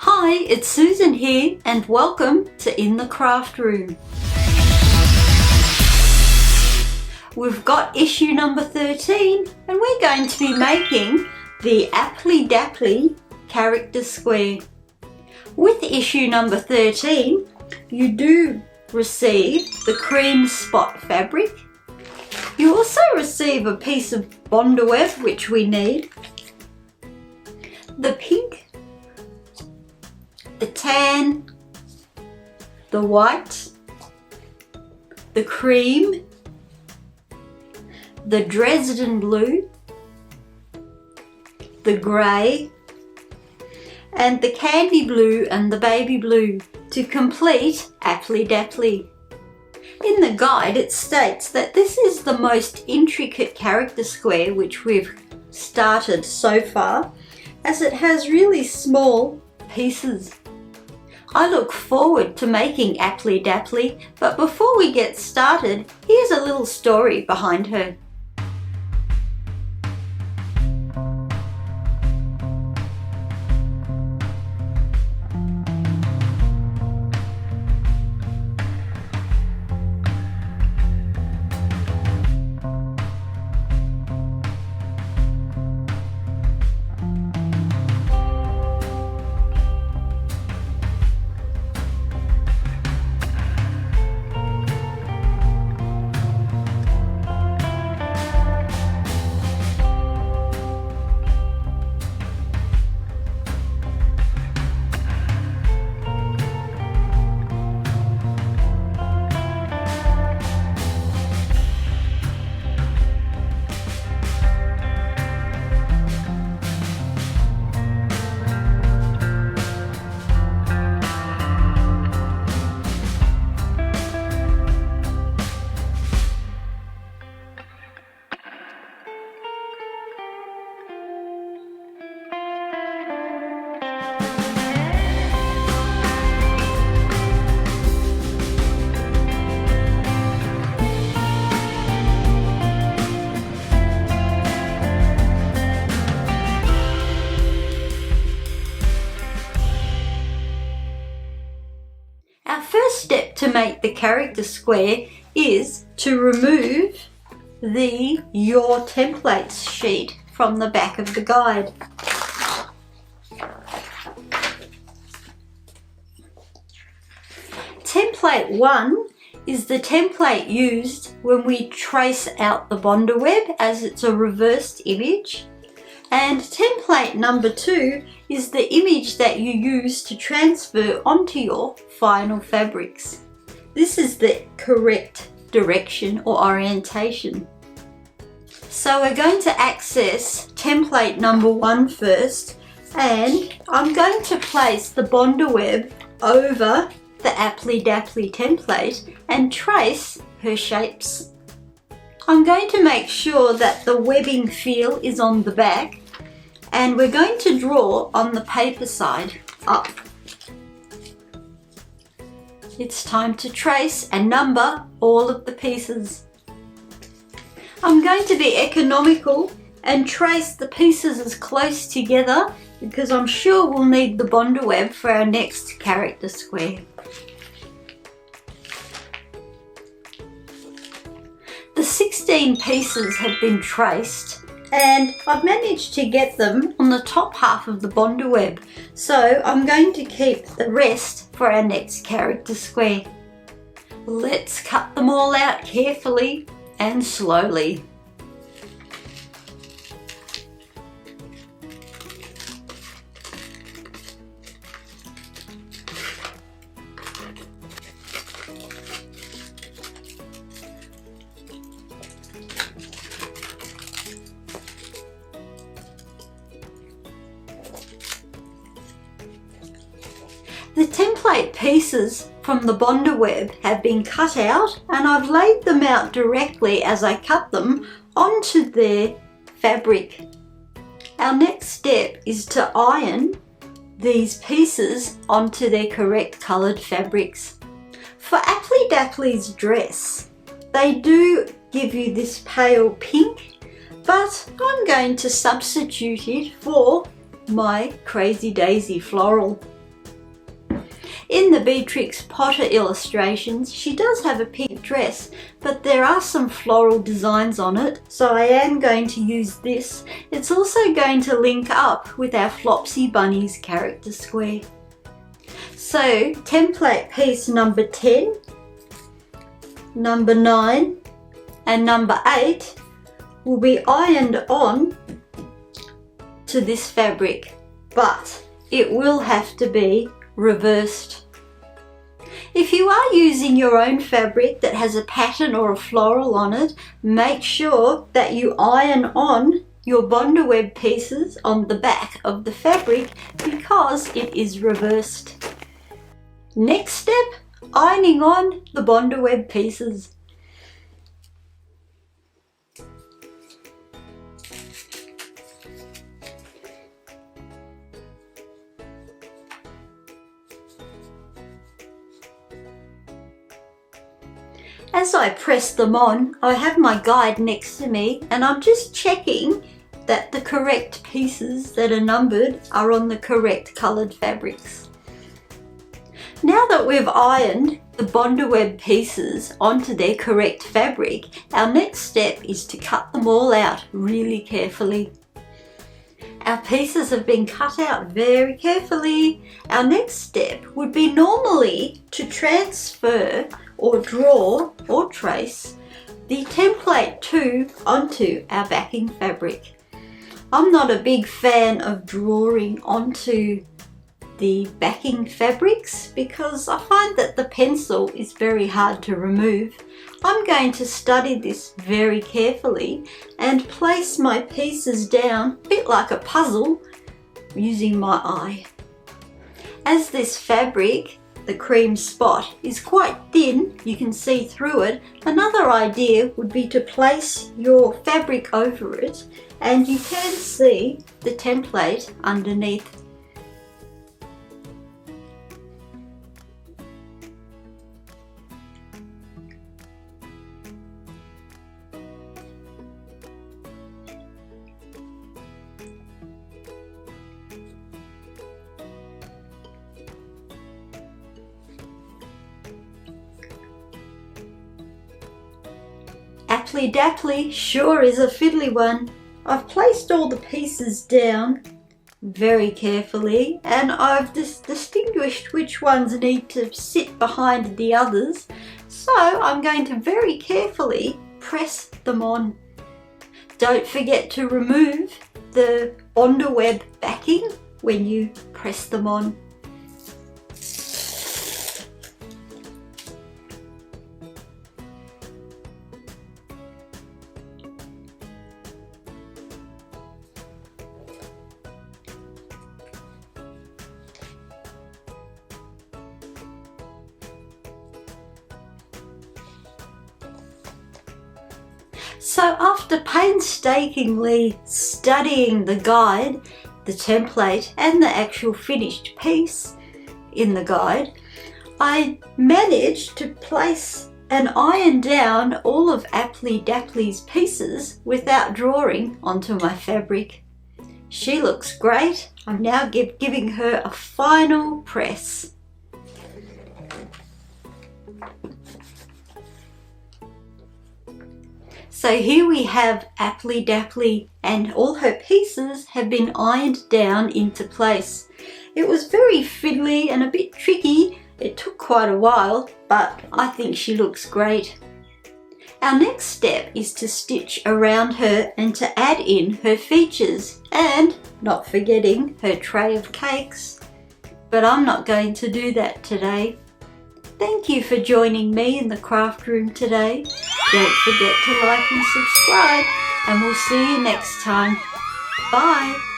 Hi, it's Susan here and welcome to In the Craft Room. We've got issue number 13 and we're going to be making the Appley Dapply character square. With issue number 13, you do receive the cream spot fabric. You also receive a piece of Bonder web, which we need, the pink, the tan, the white, the cream, the Dresden blue, the grey, and the candy blue and the baby blue to complete Appley Dapply. In the guide it states that this is the most intricate character square which we've started so far, as it has really small pieces. I look forward to making Appley Dapply, but before we get started, here's a little story behind her. Our first step to make the character square is to remove the Your Templates sheet from the back of the guide. Template 1 is the template used when we trace out the Bonder web, as it's a reversed image. And template number 2 is the image that you use to transfer onto your final fabrics. This is the correct direction or orientation. So we're going to access template number 1 first, and I'm going to place the Bonder web over the Appley Dapply template and trace her shapes. I'm going to make sure that the webbing feel is on the back, and we're going to draw on the paper side up. It's time to trace and number all of the pieces. I'm going to be economical and trace the pieces as close together because I'm sure we'll need the Bonder web for our next character square. The 16 pieces have been traced, and I've managed to get them on the top half of the Bonder web, so I'm going to keep the rest for our next character square. Let's cut them all out carefully and slowly. The template pieces from the Bonder web have been cut out, and I've laid them out directly as I cut them onto their fabric. Our next step is to iron these pieces onto their correct coloured fabrics. For Appley Dapply's dress, they do give you this pale pink, but I'm going to substitute it for my Crazy Daisy floral. In the Beatrix Potter illustrations, she does have a pink dress, but there are some floral designs on it, so I am going to use this. It's also going to link up with our Flopsy Bunny's character square. So, template piece number 10, number 9 and number 8 will be ironed on to this fabric, but it will have to be reversed. If you are using your own fabric that has a pattern or a floral on it, make sure that you iron on your Bondaweb pieces on the back of the fabric because it is reversed. Next step, ironing on the Bondaweb pieces. As I press them on, I have my guide next to me and I'm just checking that the correct pieces that are numbered are on the correct coloured fabrics. Now that we've ironed the Bondaweb pieces onto their correct fabric, our next step is to cut them all out really carefully. Our pieces have been cut out very carefully. Our next step would be normally to transfer or draw or trace the template 2 onto our backing fabric. I'm not a big fan of drawing onto the backing fabrics because I find that the pencil is very hard to remove. I'm going to study this very carefully and place my pieces down a bit like a puzzle using my eye. As this fabric, the cream spot, is quite thin, you can see through it, another idea would be to place your fabric over it and you can see the template underneath. Appley Dapply sure is a fiddly one. I've placed all the pieces down very carefully and I've distinguished which ones need to sit behind the others, so I'm going to very carefully press them on. Don't forget to remove the Bondaweb backing when you press them on. So after painstakingly studying the guide, the template and the actual finished piece in the guide, I managed to place and iron down all of Appley Dapply's pieces without drawing onto my fabric. She looks great. I'm now giving her a final press. So here we have Appley Dapply and all her pieces have been ironed down into place. It was very fiddly and a bit tricky. It took quite a while, but I think she looks great. Our next step is to stitch around her and to add in her features and not forgetting her tray of cakes. But I'm not going to do that today. Thank you for joining me in the craft room today. Don't forget to like and subscribe, and we'll see you next time. Bye!